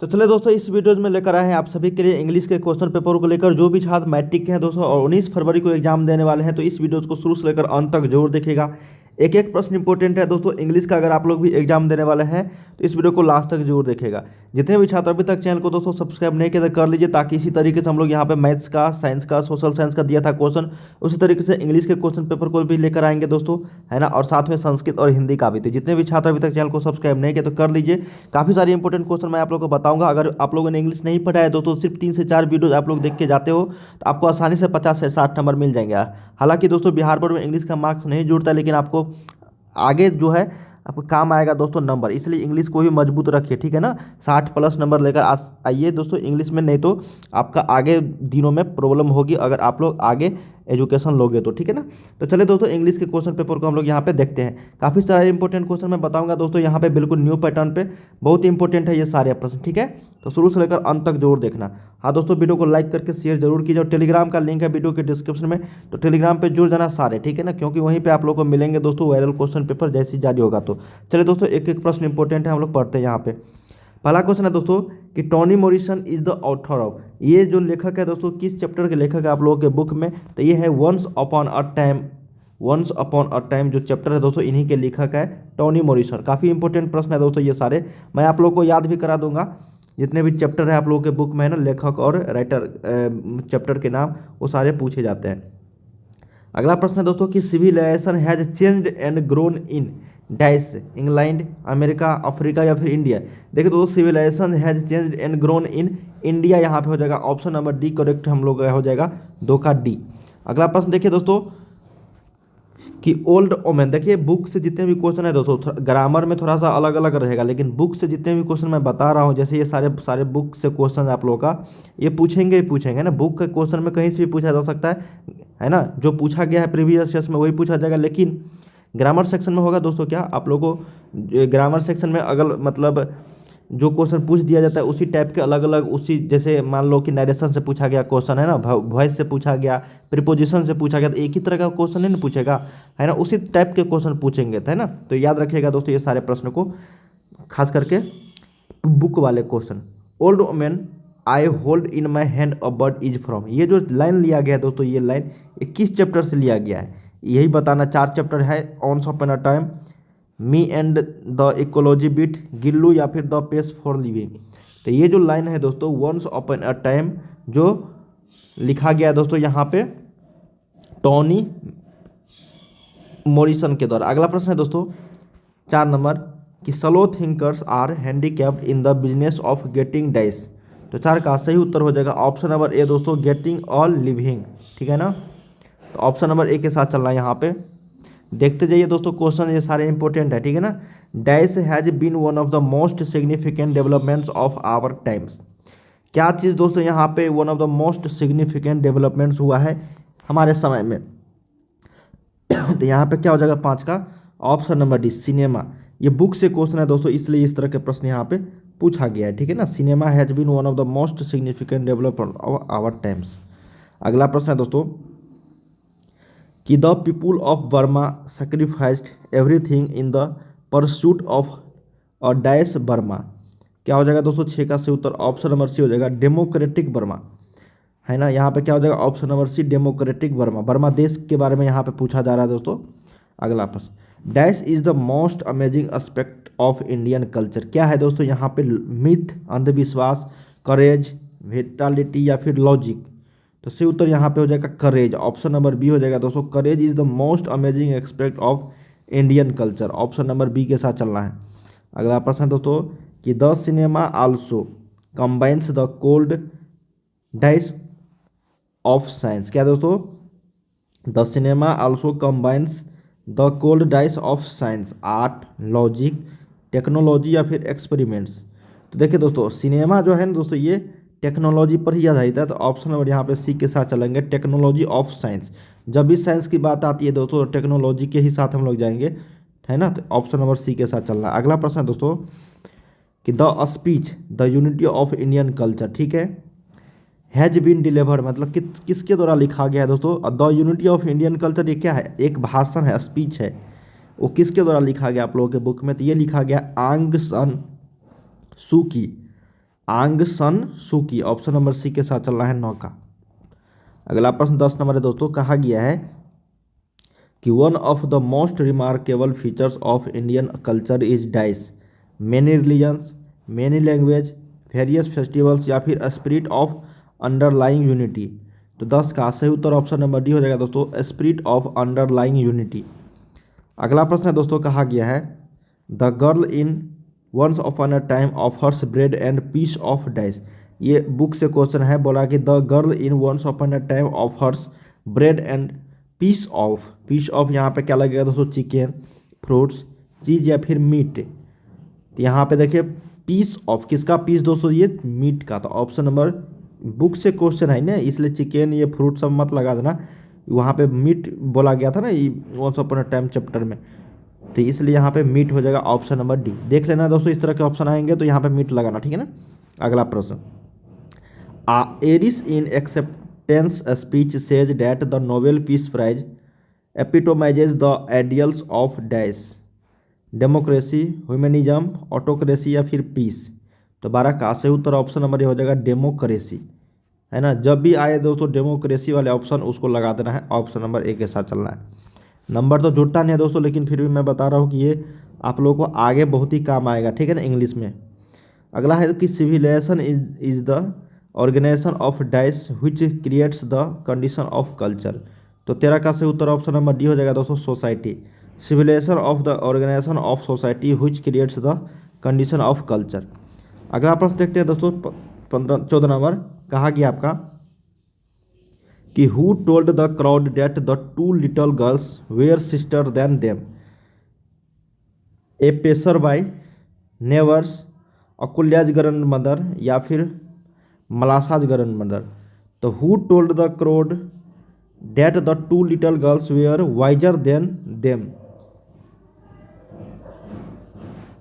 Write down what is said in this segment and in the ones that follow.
तो चलिए दोस्तों, इस वीडियोज में लेकर आए हैं आप सभी के लिए इंग्लिश के क्वेश्चन पेपर को लेकर। जो भी छात्र मैट्रिक के हैं दोस्तों और 19 फरवरी को एग्जाम देने वाले हैं, तो इस वीडियोज को शुरू से लेकर अंत तक जरूर देखिएगा। एक एक प्रश्न इंपॉर्टेंट है दोस्तों इंग्लिश का। अगर आप लोग भी एग्जाम देने वाले हैं तो इस वीडियो को लास्ट तक जरूर देखिएगा। जितने भी छात्र अभी तक चैनल को दोस्तों सब्सक्राइब नहीं किया तो कर लीजिए, ताकि इसी तरीके से हम लोग यहाँ पे मैथ्स का, साइंस का, सोशल साइंस का दिया था क्वेश्चन, उसी तरीके से इंग्लिश के क्वेश्चन पेपर को भी लेकर आएंगे दोस्तों, है ना। और साथ में संस्कृत और हिंदी का भी। तो जितने भी छात्र अभी तक चैनल को सब्सक्राइब नहीं किया तो कर लीजिए। काफ़ी सारे इंपॉर्टेंट क्वेश्चन मैं आप लोगों को बताऊंगा। अगर आप लोगों ने इंग्लिश नहीं पढ़ा है दोस्तों, सिर्फ 3 से 4 वीडियो आप लोग देख के जाते हो तो आपको आसानी से 50 से 60 नंबर मिल जाएंगे। हालांकि दोस्तों बिहार बोर्ड में इंग्लिश का मार्क्स नहीं जुड़ता, लेकिन आपको आगे जो है आपको काम आएगा दोस्तों नंबर, इसलिए इंग्लिश को भी मजबूत रखिए, ठीक है ना। 60 प्लस नंबर लेकर आइए दोस्तों इंग्लिश में, नहीं तो आपका आगे दिनों में प्रॉब्लम होगी अगर आप लोग आगे एजुकेशन लोगे तो, ठीक है ना। तो चलिए दोस्तों, इंग्लिश के क्वेश्चन पेपर को हम लोग यहाँ पे देखते हैं। काफ़ी सारे इंपॉर्टेंट क्वेश्चन मैं बताऊंगा दोस्तों यहाँ पे, बिल्कुल न्यू पैटर्न पे, बहुत इंपॉर्टेंट है ये सारे प्रश्न, ठीक है। तो शुरू से लेकर अंत तक जरूर देखना। हाँ दोस्तों, वीडियो को लाइक करके शेयर जरूर कीजिए, और टेलीग्राम का लिंक है वीडियो के डिस्क्रिप्शन में, तो टेलीग्राम पे जुड़ जाना सारे, ठीक है ना, क्योंकि वहीं पे आप लोग को मिलेंगे दोस्तों वायरल क्वेश्चन पेपर जैसे ही जारी होगा। तो चलिए दोस्तों, एक एक प्रश्न इंपॉर्टेंट है, हम लोग पढ़ते हैं यहाँ पे। पहला क्वेश्चन है दोस्तों कि Tony Morrison is the author of, ये जो लेखक है दोस्तों, किस चैप्टर के लेखक है आप लोगों के बुक में, तो ये है once upon a time. Once upon a time जो चैप्टर है दोस्तों, इन्हीं के लेखक है टोनी मॉरिसन। काफ़ी इंपॉर्टेंट प्रश्न है दोस्तों ये सारे, मैं आप लोगों को याद भी करा दूंगा। जितने भी चैप्टर है आप लोगों के बुक में है ना, लेखक और राइटर चैप्टर के नाम वो सारे पूछे जाते हैं। अगला प्रश्न है दोस्तों कि civilisation has changed and grown in dash, England, America, Africa या फिर इंडिया। देखिए दोस्तों, civilisation has changed and grown in India, यहाँ पे हो जाएगा ऑप्शन नंबर डी करेक्ट, हम लोग का हो जाएगा 2 का डी। अगला प्रश्न देखिए दोस्तों कि ओल्ड ओमेन, देखिए बुक से जितने भी क्वेश्चन है दोस्तों, ग्रामर में थोड़ा सा अलग अलग रहेगा, लेकिन बुक से जितने भी क्वेश्चन मैं बता रहा हूँ, जैसे ये सारे सारे बुक से क्वेश्चन आप लोगों का ये पूछेंगे ही पूछेंगे ना। बुक के क्वेश्चन में कहीं से भी पूछा जा सकता है ना। जो पूछा गया है प्रीवियस ईयर्स में वही पूछा जाएगा, लेकिन ग्रामर सेक्शन में होगा दोस्तों क्या आप लोगों को, ग्रामर सेक्शन में अगर मतलब जो क्वेश्चन पूछ दिया जाता है उसी टाइप के अलग अलग, उसी जैसे मान लो कि नरेशन से पूछा गया क्वेश्चन है ना, वॉइस से पूछा गया, प्रीपोजिशन से पूछा गया, तो एक ही तरह का क्वेश्चन नहीं ना पूछेगा, है ना, उसी टाइप के क्वेश्चन पूछेंगे, है ना। तो याद रखिएगा दोस्तों ये सारे प्रश्न को, खास करके बुक वाले question. Old women I hold in my hand a bird is from, ये जो लाइन लिया गया है दोस्तों, ये लाइन ये किस चैप्टर से लिया गया है यही बताना। 4 चैप्टर है, once upon a time, me and the ecology bit, Gillu या फिर द पेस फॉर लिविंग। तो ये जो लाइन है दोस्तों वंस अपॉन अ टाइम जो लिखा गया है दोस्तों यहाँ पे टोनी मॉरिसन के द्वारा। अगला प्रश्न है दोस्तों 4 नंबर कि slow thinkers are handicapped in the business of getting dash. तो 4 का सही उत्तर हो जाएगा ऑप्शन नंबर ए दोस्तों, गेटिंग ऑल लिविंग, ठीक है ना। तो ऑप्शन नंबर ए के साथ चलना है यहाँ पे। देखते जाइए दोस्तों क्वेश्चन ये सारे इंपॉर्टेंट है, ठीक है ना। Dash has been one of the most significant developments of our times. क्या चीज़ दोस्तों यहाँ पे one of the most significant developments हुआ है हमारे समय में। तो यहाँ पे क्या हो जाएगा 5 का ऑप्शन नंबर डी, सिनेमा। ये बुक से क्वेश्चन है दोस्तों, इसलिए इस तरह के प्रश्न यहाँ पे पूछा गया है, ठीक है ना। Cinema has been one of the most significant development of our times. अगला प्रश्न है दोस्तों कि the people of Burma sacrificed everything in the pursuit of a dash Burma. क्या हो जाएगा दोस्तों 6 का सही उत्तर ऑप्शन नंबर सी हो जाएगा, डेमोक्रेटिक बर्मा, है ना। यहाँ पे क्या हो जाएगा option number C, democratic Burma. Burma देश के बारे में यहाँ पे पूछा जा रहा है दोस्तों। अगला प्रश्न, dash is the most amazing aspect of Indian culture. क्या है दोस्तों यहाँ पे, मिथ, अंधविश्वास, करेज, विटालिटी या फिर लॉजिक। तो सही उत्तर यहाँ पे हो जाएगा करेज, ऑप्शन नंबर बी हो जाएगा दोस्तों, courage is the most amazing aspect of Indian culture. Option number B के साथ चलना है। अगला प्रश्न है दोस्तों कि the cinema also combines the cold dash of science. क्या दोस्तों, the cinema also combines the cold dice of science, art, logic, technology या फिर एक्सपेरिमेंट्स। तो देखिए दोस्तों सिनेमा जो है ना दोस्तों ये टेक्नोलॉजी पर ही आधारित है, तो ऑप्शन नंबर यहाँ पे सी के साथ चलेंगे, टेक्नोलॉजी ऑफ साइंस। जब भी साइंस की बात आती है दोस्तों टेक्नोलॉजी के ही साथ हम लोग जाएंगे, है ना। तो ऑप्शन नंबर सी के साथ चलना है। अगला प्रश्न है दोस्तों कि the speech the unity of Indian culture, ठीक है, हैज बीन डिलीवर्ड, मतलब किसके द्वारा लिखा गया है दोस्तों। The unity of Indian culture ये क्या है, एक भाषण है, स्पीच है, वो किसके द्वारा लिखा गया आप लोगों के बुक में, तो ये लिखा गया आंग सान सू की। आंग सन सूकी, ऑप्शन नंबर सी के साथ चलना है 9 का। अगला प्रश्न 10 नंबर है दोस्तों, कहा गया है कि one of the most remarkable features of Indian culture is dice, many religions, many language, various festivals या फिर स्पिरिट ऑफ अंडरलाइंग यूनिटी। तो 10 का सही उत्तर ऑप्शन नंबर डी हो जाएगा दोस्तों, स्पिरिट ऑफ अंडरलाइंग यूनिटी। अगला प्रश्न है दोस्तों, कहा गया है the girl in once upon a time offers bread and piece of dice. ये बुक से क्वेश्चन है, बोला कि the girl in once upon a time offers bread and piece of यहाँ पे क्या लगेगा दोस्तों, चिकन, फ्रूट्स, चीज़ या फिर मीट। तो यहाँ पे देखिए पीस ऑफ, किसका पीस दोस्तों, ये मीट का। तो ऑप्शन नंबर, बुक से क्वेश्चन है ना, इसलिए चिकन ये फ्रूट सब मत लगा देना, वहाँ पे मीट बोला गया था ना ये once upon a time chapter में, तो इसलिए यहाँ पे मीट हो जाएगा ऑप्शन नंबर डी। देख लेना दोस्तों, इस तरह के ऑप्शन आएंगे तो यहाँ पे मीट लगाना, ठीक है ना। अगला प्रश्न, Aris in acceptance speech says that the Nobel Peace Prize epitomizes the ideals of dash, democracy, humanism, autocracy या फिर पीस। तो 12 का सही उत्तर ऑप्शन नंबर ये हो जाएगा डेमोक्रेसी, है ना। जब भी आए दोस्तों डेमोक्रेसी वाले ऑप्शन, उसको लगा देना है, ऑप्शन नंबर ए के साथ चलना है। नंबर तो जुड़ता नहीं है दोस्तों, लेकिन फिर भी मैं बता रहा हूँ कि ये आप लोगों को आगे बहुत ही काम आएगा, ठीक है ना, इंग्लिश में। अगला है कि civilisation is the organisation of dice which creates the condition of culture. तो 13 का सही उत्तर ऑप्शन नंबर डी हो जाएगा दोस्तों, society. Civilisation of the organisation of society which creates the condition of culture. अगला प्रश्न देखते हैं दोस्तों 14 नंबर, कहा गया आपका कि who told the crowd that the two little girls were sister than them, a passerby, neighbours, Akulya's grandmother या फिर मलासाज ग्रैंड मदर। तो who told the crowd that the two little girls were wiser than them.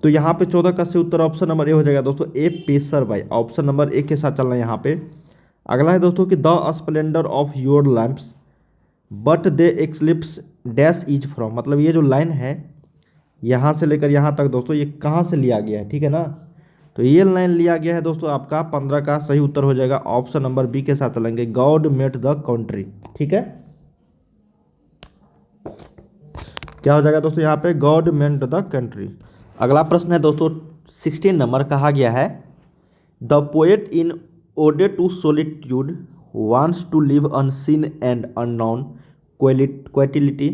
तो यहाँ पे 14 का सही उत्तर option number A हो जाएगा दोस्तों, a passerby, option number A के साथ चलना है यहाँ पे। अगला है दोस्तों कि the splendour of your lamps but they eclipse dash is from, मतलब ये जो लाइन है यहाँ से लेकर यहाँ तक दोस्तों, ये कहाँ से लिया गया है, ठीक है ना। तो ये लाइन लिया गया है दोस्तों आपका 15 का सही उत्तर हो जाएगा ऑप्शन नंबर बी के साथ चलेंगे, गॉड मेड द कंट्री, ठीक है। क्या हो जाएगा दोस्तों यहाँ पे, गॉड मेड द कंट्री। अगला प्रश्न है दोस्तों 16 नंबर, कहा गया है the poet in ode to solitude wants to live unseen and unknown quality,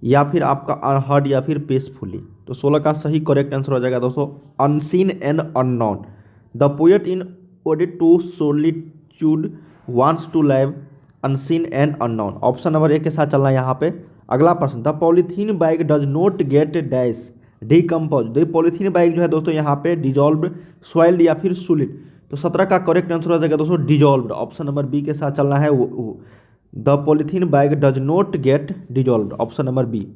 या फिर आपका अनहर्ड या फिर पीसफुली। तो 16 का सही करेक्ट आंसर हो जाएगा दोस्तों, unseen and unknown. The poet in ode to solitude wants to live unseen and unknown, option number A के साथ चलना है यहाँ पे। अगला प्रश्न, the polythene bag does not get dash decompose. तो पॉलीथीन बैग जो है दोस्तों यहाँ पे डिजॉल्व, सॉइल्ड या फिर सुलिड। तो 17 का करेक्ट आंसर हो जाएगा दोस्तों डिजॉल्व्ड, ऑप्शन नंबर बी के साथ चलना है। The polythene bag does not get dissolved, option number B.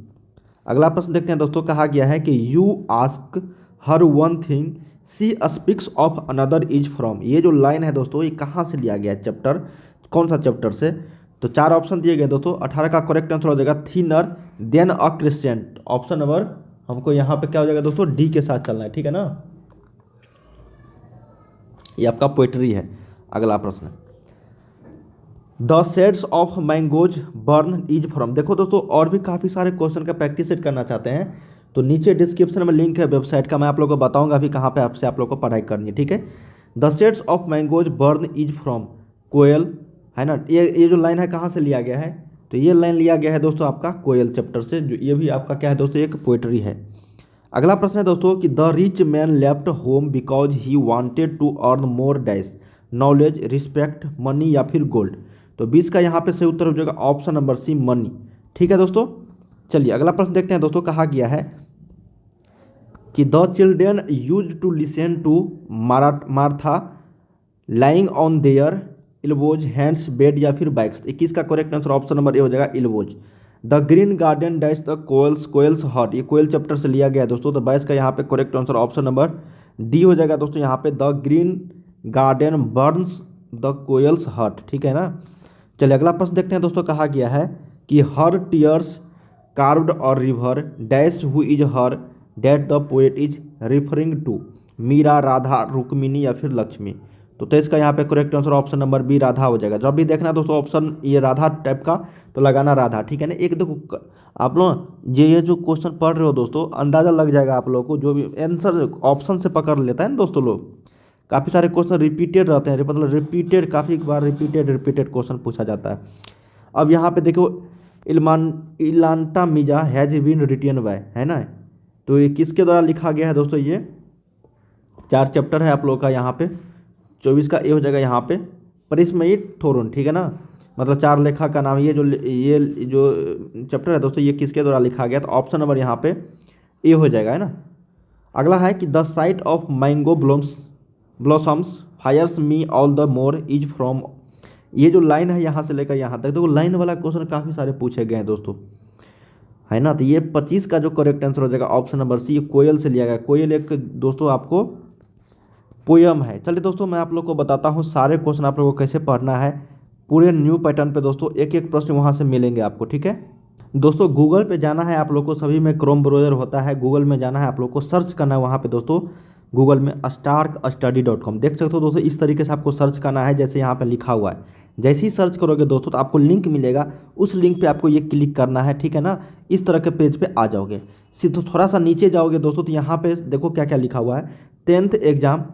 अगला प्रश्न देखते हैं दोस्तों, कहा गया है कि you ask her one thing she speaks of another is from. ये जो लाइन है दोस्तों, ये कहाँ से लिया गया है, चैप्टर, कौन सा चैप्टर से। तो 4 ऑप्शन दिए गए दोस्तों, 18 का करेक्ट आंसर हो जाएगा थिनर देन अ क्रिस्टेंट, ऑप्शन नंबर हमको यहाँ पे क्या हो जाएगा दोस्तों, डी के साथ चलना है, ठीक है ना। ये आपका पोएट्री है। अगला प्रश्न, the shades of mangoes burn is from. देखो दोस्तों, और भी काफ़ी सारे क्वेश्चन का प्रैक्टिस सेट करना चाहते हैं तो नीचे डिस्क्रिप्शन में लिंक है वेबसाइट का, मैं आप लोगों को बताऊंगा अभी कहाँ पे आपसे आप लोग को पढ़ाई करनी है, ठीक है। The shades of mangoes burn is from koel, है ना। ये जो लाइन है कहाँ से लिया गया है, तो ये लाइन लिया गया है दोस्तों आपका कोयल चैप्टर से, जो ये भी आपका क्या है दोस्तों, एक पोएट्री है। अगला प्रश्न है दोस्तों कि the rich man left home because he wanted to earn more dash, knowledge, respect, money या फिर गोल्ड। तो 20 का यहाँ पे सही उत्तर हो जाएगा ऑप्शन नंबर सी, मनी, ठीक है दोस्तों। चलिए अगला प्रश्न देखते हैं दोस्तों, कहा गया है कि the children use to listen to Martha lying on their elbows, hands, bed या फिर बाइक्स। 21 का correct answer option number A हो जाएगा elbows. The green garden dash the koels hut, ये कोयल चैप्टर से लिया गया है दोस्तों। तो 22 का यहाँ पे correct answer option number D हो जाएगा दोस्तों, यहाँ पे the green garden Burns the koels हट, ठीक है ना। चलिए अगला प्रश्न देखते हैं दोस्तों, कहा गया है कि her tears carved our river dash who is her that the poet is referring to, Meera, Radha, Rukmini या फिर लक्ष्मी। तो इसका यहाँ पे correct answer option number B Radha हो जाएगा। जब भी देखना दोस्तों ऑप्शन ये राधा टाइप का तो लगाना राधा, ठीक है ना। एक देखो आप लोग ये जो क्वेश्चन पढ़ रहे हो दोस्तों, अंदाज़ा लग जाएगा आप लोगों को, जो भी आंसर ऑप्शन से पकड़ लेता है ना दोस्तों लोग। काफ़ी सारे क्वेश्चन रिपीटेड रहते हैं, मतलब रिपीटेड, काफ़ी बार रिपीटेड क्वेश्चन पूछा जाता है। अब यहाँ पे देखो इलांटा मिजा हैज बीन रिटेन बाय, है ना। तो ये किसके द्वारा लिखा गया है दोस्तों, ये 4 चैप्टर है आप लोग का यहाँ पे। 24 का ए हो जाएगा यहाँ पे, परिस्मयी थोरुन, ठीक है ना। मतलब 4 लेखक का नाम, ये जो चैप्टर है दोस्तों, ये किसके द्वारा लिखा गया, तो ऑप्शन नंबर यहाँ पे ए हो जाएगा, है ना। अगला है कि the sight of mango blossoms fires me all the more is from. ये जो लाइन है यहाँ से लेकर यहाँ तक, देखो लाइन वाला क्वेश्चन काफ़ी सारे पूछे गए हैं दोस्तों, है ना। तो ये 25 का जो करेक्ट आंसर हो जाएगा ऑप्शन नंबर सी, कोयल से लिया गया। कोयल एक दोस्तों आपको पोयम है। चलिए दोस्तों मैं आप लोग को बताता हूँ सारे क्वेश्चन आप लोगों को कैसे पढ़ना है पूरे न्यू पैटर्न पे दोस्तों। एक एक प्रश्न वहाँ से मिलेंगे आपको, ठीक है दोस्तों। गूगल पे जाना है आप लोग को, सभी में क्रोम ब्राउज़र होता है, गूगल में जाना है आप लोग को, सर्च करना है वहाँ पे दोस्तों। गूगल में starkstudy.com देख सकते हो दोस्तों, इस तरीके से आपको सर्च करना है जैसे यहाँ पे लिखा हुआ है। जैसे ही सर्च करोगे दोस्तों तो आपको लिंक मिलेगा, उस लिंक पे आपको ये क्लिक करना है, ठीक है ना। इस तरह के पेज पे आ जाओगे। सीधे थोड़ा सा नीचे जाओगे दोस्तों तो यहाँ पे देखो क्या क्या लिखा हुआ है। 10th एग्जाम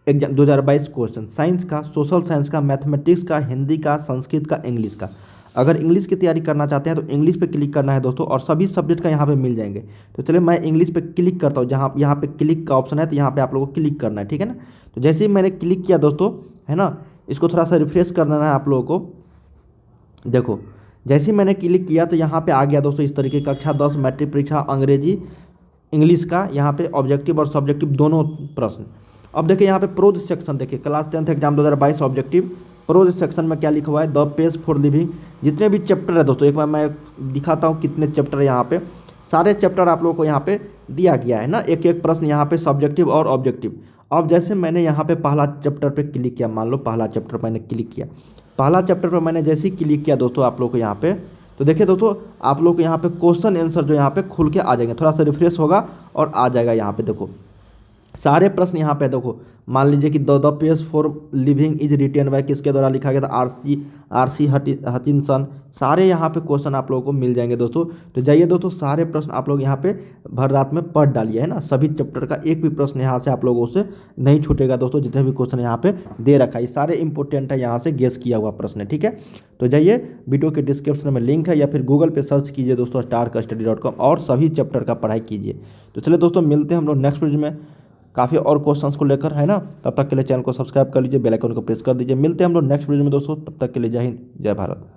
2022 क्वेश्चन, साइंस का, सोशल साइंस का, मैथमेटिक्स का, हिंदी का, संस्कृत का, इंग्लिश का। अगर इंग्लिश की तैयारी करना चाहते हैं तो इंग्लिश पे क्लिक करना है दोस्तों, और सभी सब्जेक्ट का यहाँ पे मिल जाएंगे। तो चलिए मैं इंग्लिश पे क्लिक करता हूँ, जहाँ यहाँ पे क्लिक का ऑप्शन है तो यहाँ पे आप लोगों को क्लिक करना है, ठीक है ना। तो जैसे ही मैंने क्लिक किया दोस्तों, है ना, इसको थोड़ा सा रिफ्रेश कर देना है आप लोगों को। देखो जैसे ही मैंने क्लिक किया तो यहाँ पे आ गया दोस्तों इस तरीके, कक्षा 10 मैट्रिक परीक्षा अंग्रेजी इंग्लिश का, यहाँ पे ऑब्जेक्टिव और सब्जेक्टिव दोनों प्रश्न। अब देखिए यहाँ पे प्रोज सेक्शन, देखिए class 10th exam 2022 objective pros section में क्या लिखा हुआ है, द पेज फॉर लिविंग। जितने भी चैप्टर है दोस्तों, एक बार मैं दिखाता हूँ कितने चैप्टर है यहाँ पे। सारे चैप्टर आप लोगों को यहाँ पे दिया गया है ना, एक एक प्रश्न यहाँ पे सब्जेक्टिव और ऑब्जेक्टिव। अब जैसे मैंने यहाँ पे पहला चैप्टर पे क्लिक किया, मान लो पहला चैप्टर मैंने क्लिक किया, पहला चैप्टर पर मैंने जैसे ही क्लिक किया दोस्तों आप लोग को यहाँ पे, तो देखिए दोस्तों आप लोग को यहाँ पे क्वेश्चन आंसर जो यहाँ पे खुल के आ जाएंगे। थोड़ा सा रिफ्रेश होगा और आ जाएगा यहाँ पे, देखो सारे प्रश्न यहाँ पे देखो। मान लीजिए कि the page for living is written by, किसके द्वारा लिखा गया था, आर सी हचिनसन। सारे यहाँ पे क्वेश्चन आप लोगों को मिल जाएंगे दोस्तों। तो जाइए दोस्तों, सारे प्रश्न आप लोग यहाँ पे भर रात में पढ़ डालिए, है ना। सभी चैप्टर का एक भी प्रश्न यहाँ से आप लोगों से नहीं छूटेगा दोस्तों, जितने भी क्वेश्चन यहाँ पे दे रखा है ये सारे इंपॉर्टेंट है, यहाँ से गेस किया हुआ प्रश्न है, ठीक है। तो जाइए वीडियो के डिस्क्रिप्शन में लिंक है, या फिर गूगल पे सर्च कीजिए दोस्तों starkstudy.com और सभी चैप्टर का पढ़ाई कीजिए। तो चलिए दोस्तों मिलते हैं हम लोग नेक्स्ट वीडियो में काफ़ी और क्वेश्चंस को लेकर, है ना। तब तक के लिए चैनल को सब्सक्राइब कर लीजिए, बेल आइकन को प्रेस कर दीजिए। मिलते हैं हम लोग नेक्स्ट वीडियो में दोस्तों, तब तक के लिए जय हिंद जय भारत।